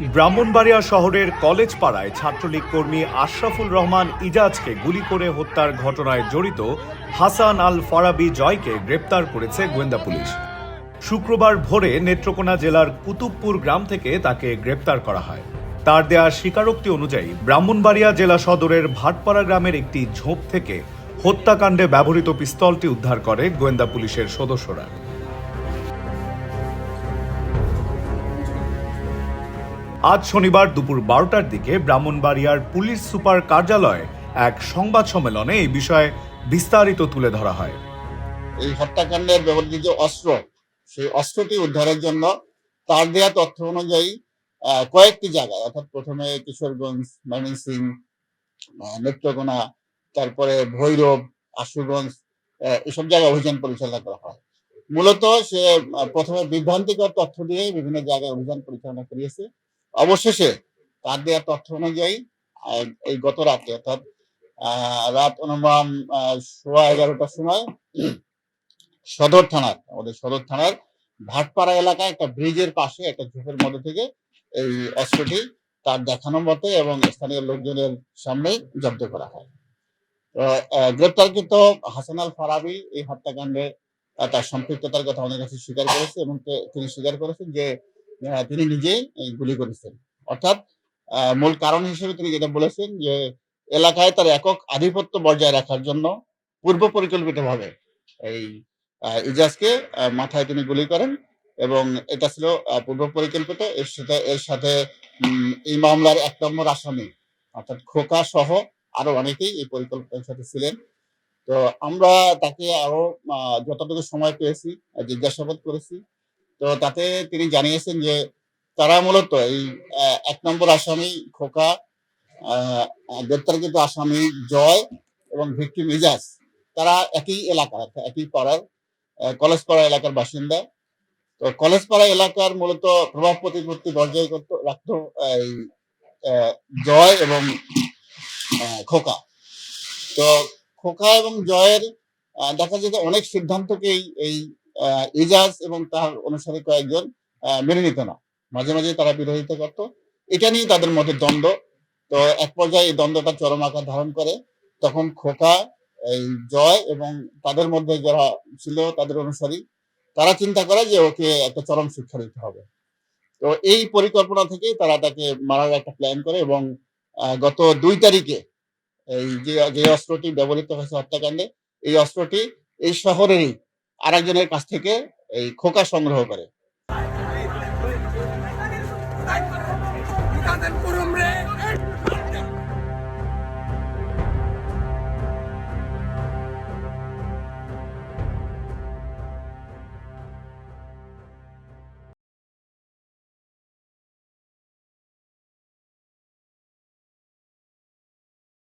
ব্রাহ্মণবাড়িয়া শহরের কলেজ পাড়ায় ছাত্রলীগ কর্মী আশরাফুল রহমান ইজাজকে গুলি করে হত্যার ঘটনায় জড়িত হাসান আল ফারাবি জয়কে গ্রেপ্তার করেছে গোয়েন্দা পুলিশ। শুক্রবার ভোরে নেত্রকোনা জেলার কুতুবপুর গ্রাম থেকে তাকে গ্রেপ্তার করা হয়। তার দেয়া স্বীকারোক্তি অনুযায়ী ব্রাহ্মণবাড়িয়া জেলা সদরের ভাটপাড়া গ্রামের একটি ঝোপ থেকে হত্যাকাণ্ডে ব্যবহৃত পিস্তলটি উদ্ধার করে গোয়েন্দা পুলিশের সদস্যরা। আজ শনিবার দুপুর 12টার দিকে ব্রাহ্মণবাড়িয়ার পুলিশ সুপার কার্যালয়ে এক সংবাদ সম্মেলনে এই বিষয়ে বিস্তারিত তুলে ধরা হয়। এই হত্যাকাণ্ডের ব্যবহৃত যে অস্ত্র, সেই অস্ত্রটি উদ্ধারের জন্য তার দেয়া তথ্য অনুযায়ী কয়েকটি জায়গায়, অর্থাৎ প্রথমে কিশোরগঞ্জ, ময়মনসিংহ, নেত্রকোনা, তারপরে ভৈরব, আশুগঞ্জ, এসব জায়গায় অভিযান পরিচালনা করা হয়। মূলত সে প্রথমে বিভ্রান্তিকর তথ্য দিয়ে বিভিন্ন জায়গায় অভিযান পরিচালনা করিয়েছে। অবশেষে তার দেয়া তথ্য অনুযায়ী এই গত রাতে, অর্থাৎ রাত অনুমান 11:15টার সময় আমাদের সদর থানার ভাটপাড়া এলাকায় একটা ব্রিজের পাশে একটা ঝোপের মধ্যে থেকে এই অস্ত্রটি তার দেখানো মতে এবং স্থানীয় লোকজনের সামনে জব্দ করা হয়। তো গ্রেপ্তারকৃত হাসান আল ফারাবি এই হত্যাকাণ্ডে তার সম্পৃক্ততার কথা আমাদের কাছে স্বীকার করেছে এবং তিনি স্বীকার করেছেন যে তিনি নিজেই গুলি করেছেন। অর্থাৎ মূল কারণ হিসেবে তিনি যেটা বলেছেন যে এলাকায় তার একক আধিপত্য বজায় রাখার জন্য পূর্ব পরিকল্পিতভাবে এই ইজাজকে মাথায় তিনি গুলি করেন এবং এটা ছিল পূর্ব পরিকল্পিত। এর সাথে এই মামলার 1 নম্বর আসামি অর্থাৎ খোকা সহ আরো অনেকেই এই পরিকল্পনার সাথে ছিলেন। তো আমরা তাকে আরো যতটুকু সময় পেয়েছি জিজ্ঞাসাবাদ করেছি। তো তাতে তিনি জানিয়েছেন যে তারা মূলত এই 1 নম্বর আসামি খোকা, গ্রেপ্তারকৃত আসামি জয় এবং ভিকটিম ইজাজ, তারা একই এলাকার, একই পাড়ার কলেজপাড়া এলাকার বাসিন্দা। তো কলেজপাড়া এলাকার মূলত প্রভাব প্রতিপত্তি বজায় রাখতো এই জয় এবং খোকা। তো খোকা এবং জয়ের দেখা যায় যে অনেক সিদ্ধান্তকেই এই ইজাজ এবং তার অনুসারী কয়েকজন মেনে নিত না, মাঝে মাঝে তারা বিরোধিতা করত। এটা নিয়ে তাদের মধ্যে দ্বন্দ্ব। তো এক পর্যায়ে এই দ্বন্দ্বটা চরম আকার ধারণ করে। তখন খোকা, এই জয় এবং তাদের মধ্যে যারা ছিল তাদের অনুসারী, তারা চিন্তা করে যে ওকে একটা চরম শিক্ষা দিতে হবে। তো এই পরিকল্পনা থেকেই তারা তাকে মারার একটা প্ল্যান করে এবং গত 2 তারিখে এই যে অস্ত্রটি ব্যবহৃত হয়েছে হত্যাকাণ্ডে, এই অস্ত্রটি এই শহরেরই আরেকজনের কাছ থেকে এই খোকা সংগ্রহ করে।